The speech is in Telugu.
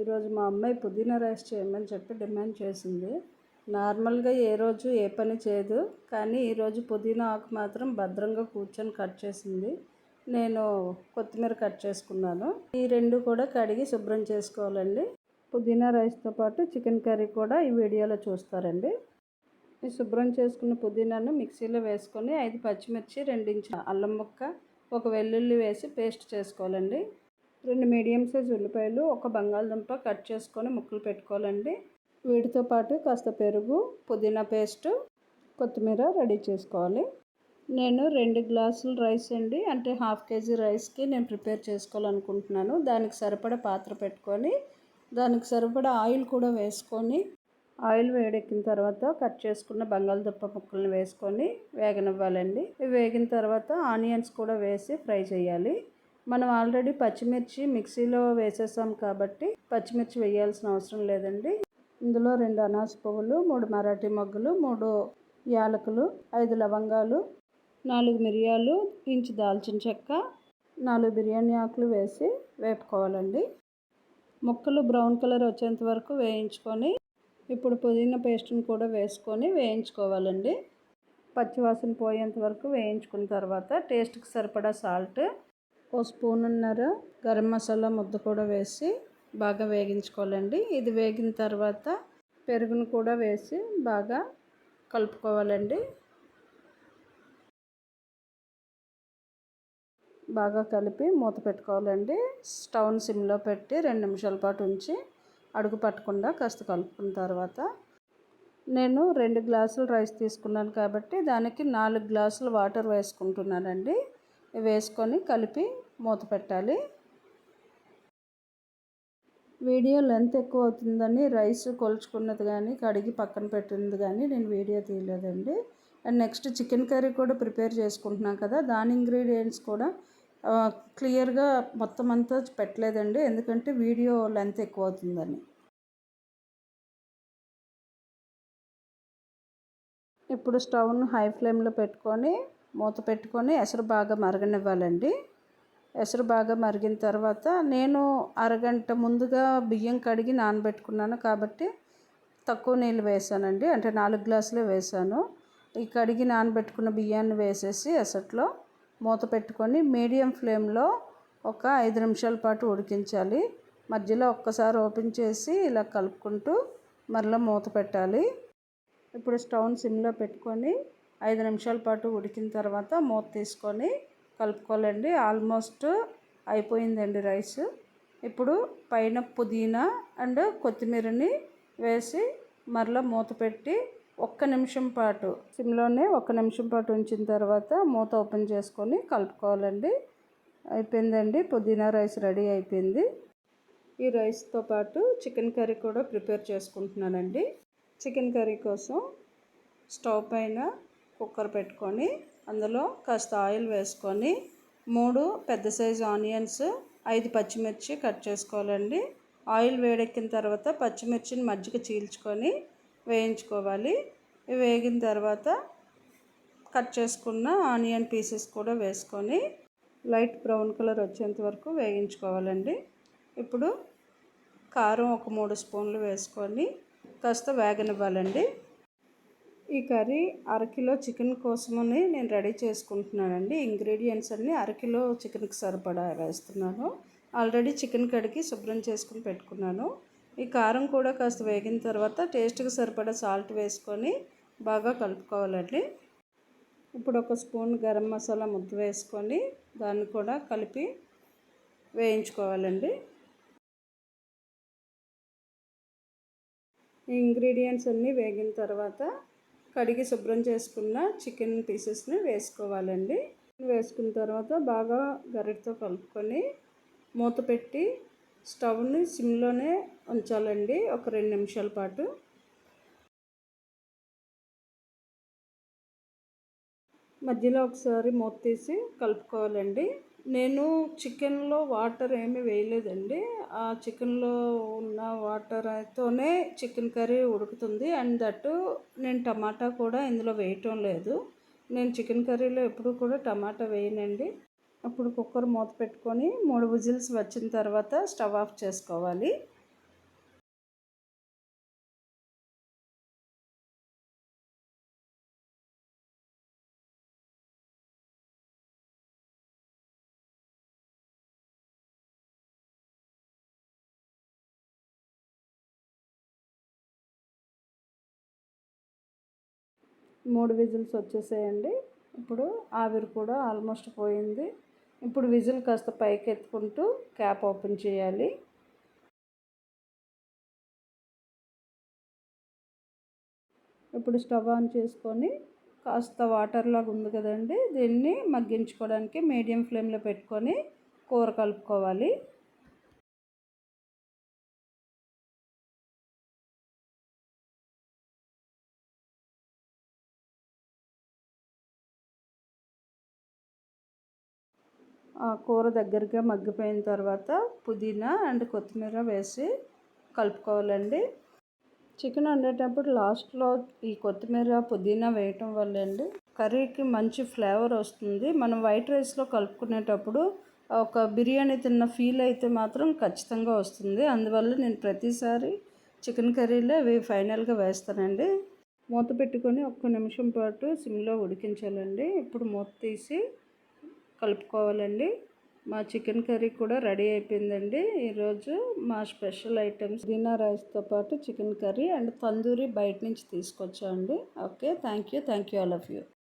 ఈరోజు మా అమ్మాయి పుదీనా రైస్ చేయమని చెప్పి డిమాండ్ చేసింది. నార్మల్గా ఏ రోజు ఏ పని చేయదు, కానీ ఈరోజు పుదీనా ఆకు మాత్రం భద్రంగా కూర్చొని కట్ చేసింది. నేను కొత్తిమీర కట్ చేసుకున్నాను. ఈ రెండు కూడా కడిగి శుభ్రం చేసుకోవాలండి. పుదీనా రైస్తో పాటు చికెన్ కర్రీ కూడా ఈ వీడియోలో చూస్తారండి. ఈ శుభ్రం చేసుకున్న పుదీనాను మిక్సీలో వేసుకొని 5 పచ్చిమిర్చి, 2 ఇంచుల అల్లం ముక్క, 1 వెల్లుల్లి వేసి పేస్ట్ చేసుకోవాలండి. 2 మీడియం సైజ్ ఉల్లిపాయలు, 1 బంగాళదుంప కట్ చేసుకొని ముక్కలు పెట్టుకోవాలండి. వీటితో పాటు కాస్త పెరుగు, పుదీనా పేస్టు, కొత్తిమీర రెడీ చేసుకోవాలి. నేను 2 గ్లాసుల రైస్ అండి, అంటే 1/2 కేజీ రైస్కి నేను ప్రిపేర్ చేసుకోవాలనుకుంటున్నాను. దానికి సరిపడా పాత్ర పెట్టుకొని దానికి సరిపడా ఆయిల్ కూడా వేసుకొని, ఆయిల్ వేడెక్కిన తర్వాత కట్ చేసుకున్న బంగాళదుంప ముక్కలను వేసుకొని వేగనివ్వాలండి. ఇవి వేగిన తర్వాత ఆనియన్స్ కూడా వేసి ఫ్రై చేయాలి. మనం ఆల్రెడీ పచ్చిమిర్చి మిక్సీలో వేసేసాం కాబట్టి పచ్చిమిర్చి వేయాల్సిన అవసరం లేదండి. ఇందులో 2 అనాస పువ్వులు, 3 మరాఠీ మొగ్గలు, 3 యాలకులు, 5 లవంగాలు, 4 మిరియాలు, ఇంచు దాల్చిన చెక్క, 4 బిర్యానీ ఆకులు వేసి వేపుకోవాలండి. ముక్కలు బ్రౌన్ కలర్ వచ్చేంత వరకు వేయించుకొని ఇప్పుడు పుదీనా పేస్ట్ని కూడా వేసుకొని వేయించుకోవాలండి. పచ్చివాసన పోయేంత వరకు వేయించుకున్న తర్వాత టేస్ట్కి సరిపడా సాల్ట్, 1 స్పూనున్నర గరం మసాలా ముద్ద కూడా వేసి బాగా వేగించుకోవాలండి. ఇది వేగిన తర్వాత పెరుగును కూడా వేసి బాగా కలుపుకోవాలండి. బాగా కలిపి మూత పెట్టుకోవాలండి. స్టవ్ని సిమ్లో పెట్టి 2 నిమిషాల పాటు ఉంచి అడుగు పట్టకుండా కాస్త కలుపుకున్న తర్వాత, నేను 2 గ్లాసులు రైస్ తీసుకున్నాను కాబట్టి దానికి 4 గ్లాసులు వాటర్ వేసుకుంటున్నానండి. వేసుకొని కలిపి మూత పెట్టాలి. వీడియో లెంత్ ఎక్కువ అవుతుందని రైస్ కొలుచుకున్నది కానీ కడిగి పక్కన పెట్టినది కానీ నేను వీడియో తీయలేదండి. అండ్ నెక్స్ట్ చికెన్ కర్రీ కూడా ప్రిపేర్ చేసుకుంటున్నాం కదా, దాని ఇంగ్రీడియంట్స్ కూడా క్లియర్గా మొత్తం అంతా పెట్టలేదండి, ఎందుకంటే వీడియో లెంత్ ఎక్కువ అవుతుందని. ఇప్పుడు స్టవ్ను హై ఫ్లేమ్లో పెట్టుకొని మూత పెట్టుకొని ఎసరు బాగా మరగనివ్వాలండి. ఎసరు బాగా మరిగిన తర్వాత నేను అరగంట ముందుగా బియ్యం కడిగి నానబెట్టుకున్నాను కాబట్టి తక్కువ నీళ్ళు వేసానండి, అంటే 4 గ్లాసులే వేసాను. ఈ కడిగి నానబెట్టుకున్న బియ్యాన్ని వేసేసి ఎసట్లో మూత పెట్టుకొని మీడియం ఫ్లేమ్లో ఒక 5 నిమిషాల పాటు ఉడికించాలి. మధ్యలో ఒక్కసారి ఓపెన్ చేసి ఇలా కలుపుకుంటూ మరలా మూత పెట్టాలి. ఇప్పుడు స్టవ్ని సిమ్లో పెట్టుకొని 5 నిమిషాల పాటు ఉడికిన తర్వాత మూత తీసుకొని కలుపుకోవాలండి. ఆల్మోస్ట్ అయిపోయిందండి రైస్. ఇప్పుడు పైన పుదీనా అండ్ కొత్తిమీరని వేసి మరలా మూత పెట్టి 1 నిమిషం పాటు సిమ్లోనే 1 నిమిషం పాటు ఉంచిన తర్వాత మూత ఓపెన్ చేసుకొని కలుపుకోవాలండి. అయిపోయిందండి, పుదీనా రైస్ రెడీ అయిపోయింది. ఈ రైస్తో పాటు చికెన్ కర్రీ కూడా ప్రిపేర్ చేసుకుంటున్నానండి. చికెన్ కర్రీ కోసం స్టవ్ పైన కుక్కర్ పెట్టుకొని అందులో కాస్త ఆయిల్ వేసుకొని 3 పెద్ద సైజు ఆనియన్స్, 5 పచ్చిమిర్చి కట్ చేసుకోవాలండి. ఆయిల్ వేడెక్కిన తర్వాత పచ్చిమిర్చిని మధ్యకి చీల్చుకొని వేయించుకోవాలి. వేగిన తర్వాత కట్ చేసుకున్న ఆనియన్ పీసెస్ కూడా వేసుకొని లైట్ బ్రౌన్ కలర్ వచ్చేంత వరకు వేయించుకోవాలండి. ఇప్పుడు కారం ఒక 3 స్పూన్లు వేసుకొని కాస్త వేగనివ్వాలండి. ఈ కర్రీ అరకిలో చికెన్ కోసమని నేను రెడీ చేసుకుంటున్నానండి. ఇంగ్రీడియంట్స్ అన్నీ అరకిలో చికెన్కి సరిపడా వేస్తున్నాను. ఆల్రెడీ చికెన్ కడిగి శుభ్రం చేసుకుని పెట్టుకున్నాను. ఈ కారం కూడా కాస్త వేగిన తర్వాత టేస్ట్కి సరిపడా సాల్ట్ వేసుకొని బాగా కలుపుకోవాలండి. ఇప్పుడు 1 స్పూన్ గరం మసాలా ముద్ద వేసుకొని దాన్ని కూడా కలిపి వేయించుకోవాలండి. ఈ ఇంగ్రీడియంట్స్ అన్నీ వేగిన తర్వాత కడిగి శుభ్రం చేసుకున్న చికెన్ పీసెస్ని వేసుకోవాలండి. వేసుకున్న తర్వాత బాగా గరిటతో కలుపుకొని మూత పెట్టి స్టవ్ని సిమ్లోనే ఉంచాలండి ఒక 2 నిమిషాల పాటు. మధ్యలో ఒకసారి మూత తీసి కలుపుకోవాలండి. నేను చికెన్లో వాటర్ ఏమీ వేయలేదండి. ఆ చికెన్లో ఉన్న వాటర్తోనే చికెన్ కర్రీ ఉడుకుతుంది. అండ్ దట్టు నేను టమాటా కూడా ఇందులో వేయటం లేదు. నేను చికెన్ కర్రీలో ఎప్పుడు కూడా టమాటా వేయనండి. అప్పుడు కుక్కర్ మూత పెట్టుకొని 3 విజిల్స్ వచ్చిన తర్వాత స్టవ్ ఆఫ్ చేసుకోవాలి. 3 విజిల్స్ వచ్చేసాయండి. ఇప్పుడు ఆవిరి కూడా ఆల్మోస్ట్ పోయింది. ఇప్పుడు విజిల్ కాస్త పైకి ఎత్తుకుంటూ క్యాప్ ఓపెన్ చేయాలి. ఇప్పుడు స్టవ్ ఆన్ చేసుకొని కాస్త వాటర్ లాగా ఉంది కదండి, దీన్ని మగ్గించుకోవడానికి మీడియం ఫ్లేమ్లో పెట్టుకొని కూర కలుపుకోవాలి. ఆ కూర దగ్గరగా మగ్గిపోయిన తర్వాత పుదీనా అండ్ కొత్తిమీర వేసి కలుపుకోవాలండి. చికెన్ వండేటప్పుడు లాస్ట్లో ఈ కొత్తిమీర పుదీనా వేయటం వల్ల అండి కర్రీకి మంచి ఫ్లేవర్ వస్తుంది. మనం వైట్ రైస్లో కలుపుకునేటప్పుడు ఒక బిర్యానీ తిన్న ఫీల్ అయితే మాత్రం ఖచ్చితంగా వస్తుంది. అందువల్ల నేను ప్రతిసారి చికెన్ కర్రీలో ఇవి ఫైనల్గా వేస్తానండి. మూత పెట్టుకొని 1 నిమిషం పాటు సిమ్లో ఉడికించాలండి. ఇప్పుడు మూత తీసి కలుపుకోవాలండి. మా చికెన్ కర్రీ కూడా రెడీ అయిపోయిందండి. ఈరోజు మా స్పెషల్ ఐటమ్స్ పుదీనా రైస్తో పాటు చికెన్ కర్రీ అండ్ తందూరి బయట నుంచి తీసుకొచ్చామండి. Okay, thank you all of you.